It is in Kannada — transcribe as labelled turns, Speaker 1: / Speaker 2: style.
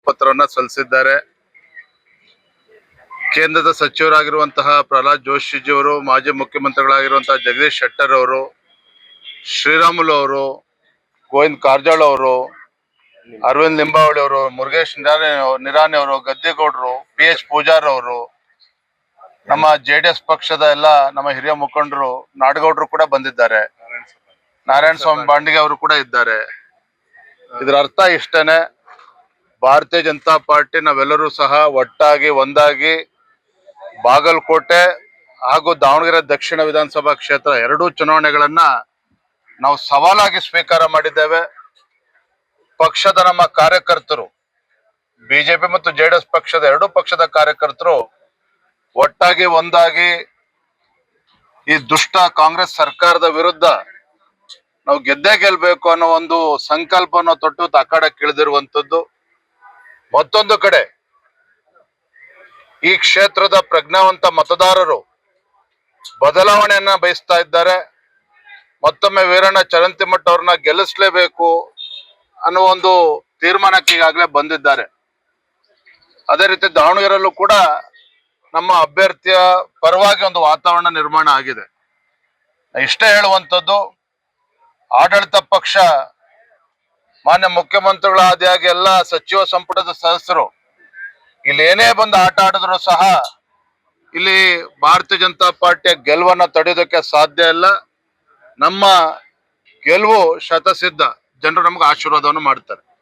Speaker 1: ಪತ್ರವನ್ನ ಸಲ್ಲಿಸಿದ್ದಾರೆ. ಕೇಂದ್ರದ ಸಚಿವರಾಗಿರುವಂತಹ ಪ್ರಹ್ಲಾದ್ ಜೋಶಿಜಿಯವರು, ಮಾಜಿ ಮುಖ್ಯಮಂತ್ರಿಗಳಾಗಿರುವಂತಹ ಜಗದೀಶ್ ಶೆಟ್ಟರ್ ಅವರು, ಶ್ರೀರಾಮುಲು ಅವರು, ಗೋವಿಂದ್ ಕಾರಜೋಳ ಅವರು, ಅರವಿಂದ್ ಲಿಂಬಾವಳಿ ಅವರು, ಮುರುಗೇಶ್ ನಿರಾಣಿ ಅವರು, ಗದ್ದಿಗೌಡರು, PH ಪೂಜಾರ್ ಅವರು, ನಮ್ಮ JDS ಪಕ್ಷದ ಎಲ್ಲ ನಮ್ಮ ಹಿರಿಯ ಮುಖಂಡರು, ನಾಡಗೌಡರು ಕೂಡ ಬಂದಿದ್ದಾರೆ. ನಾರಾಯಣ ಸ್ವಾಮಿ ಬಾಂಡಿಗೆ ಅವರು ಕೂಡ ಇದ್ದಾರೆ. ಇದರ ಅರ್ಥ ಇಷ್ಟೇನೆ, ಭಾರತೀಯ ಜನತಾ ಪಾರ್ಟಿ ನಾವೆಲ್ಲರೂ ಸಹ ಒಟ್ಟಾಗಿ ಒಂದಾಗಿ ಬಾಗಲಕೋಟೆ ಹಾಗೂ ದಾವಣಗೆರೆ ದಕ್ಷಿಣ ವಿಧಾನಸಭಾ ಕ್ಷೇತ್ರ ಎರಡೂ ಚುನಾವಣೆಗಳನ್ನ ನಾವು ಸವಾಲಾಗಿ ಸ್ವೀಕಾರ ಮಾಡಿದ್ದೇವೆ. ಪಕ್ಷದ ನಮ್ಮ ಕಾರ್ಯಕರ್ತರು, ಬಿಜೆಪಿ ಮತ್ತು JDS ಪಕ್ಷದ ಎರಡೂ ಪಕ್ಷದ ಕಾರ್ಯಕರ್ತರು ಒಟ್ಟಾಗಿ ಒಂದಾಗಿ ಈ ದುಷ್ಟ ಕಾಂಗ್ರೆಸ್ ಸರ್ಕಾರದ ವಿರುದ್ಧ ನಾವು ಗೆದ್ದೇ ಗೆಲ್ಬೇಕು ಅನ್ನೋ ಒಂದು ಸಂಕಲ್ಪವನ್ನು ತೊಟ್ಟು ತಕಾಡಕ್ಕೆ ಇಳಿದಿರುವಂತದ್ದು. ಮತ್ತೊಂದು ಕಡೆ ಈ ಕ್ಷೇತ್ರದ ಪ್ರಜ್ಞಾವಂತ ಮತದಾರರು ಬದಲಾವಣೆಯನ್ನ ಬಯಸ್ತಾ ಇದ್ದಾರೆ. ಮತ್ತೊಮ್ಮೆ ವೀರಣ್ಣ ಚರಂತಿಮಠ ಅವ್ರನ್ನ ಗೆಲ್ಲಿಸಲೇಬೇಕು ಅನ್ನೋ ಒಂದು ತೀರ್ಮಾನಕ್ಕೆ ಈಗಾಗಲೇ ಬಂದಿದ್ದಾರೆ. ಅದೇ ರೀತಿ ದಾವಣಗೆರೆಯಲ್ಲೂ ಕೂಡ ನಮ್ಮ ಅಭ್ಯರ್ಥಿಯ ಪರವಾಗಿ ಒಂದು ವಾತಾವರಣ ನಿರ್ಮಾಣ ಆಗಿದೆ. ಇಷ್ಟೇ ಹೇಳುವಂಥದ್ದು, ಆಡಳಿತ ಪಕ್ಷ ಮಾನ್ಯ ಮುಖ್ಯಮಂತ್ರಿಗಳ ಆದಿಯಾಗಿ ಎಲ್ಲ ಸಚಿವ ಸಂಪುಟದ ಸದಸ್ಯರು ಇಲ್ಲಿ ಏನೇ ಬಂದು ಆಟ ಆಡಿದ್ರು ಸಹ ಇಲ್ಲಿ ಭಾರತೀಯ ಜನತಾ ಪಾರ್ಟಿಯ ಗೆಲುವನ್ನ ತಡೆಯೋದಕ್ಕೆ ಸಾಧ್ಯ ಇಲ್ಲ. ನಮ್ಮ ಗೆಲುವು ಶತಸಿದ್ಧ. ಜನರು ನಮಗೆ ಆಶೀರ್ವಾದವನ್ನು ಮಾಡ್ತಾರೆ.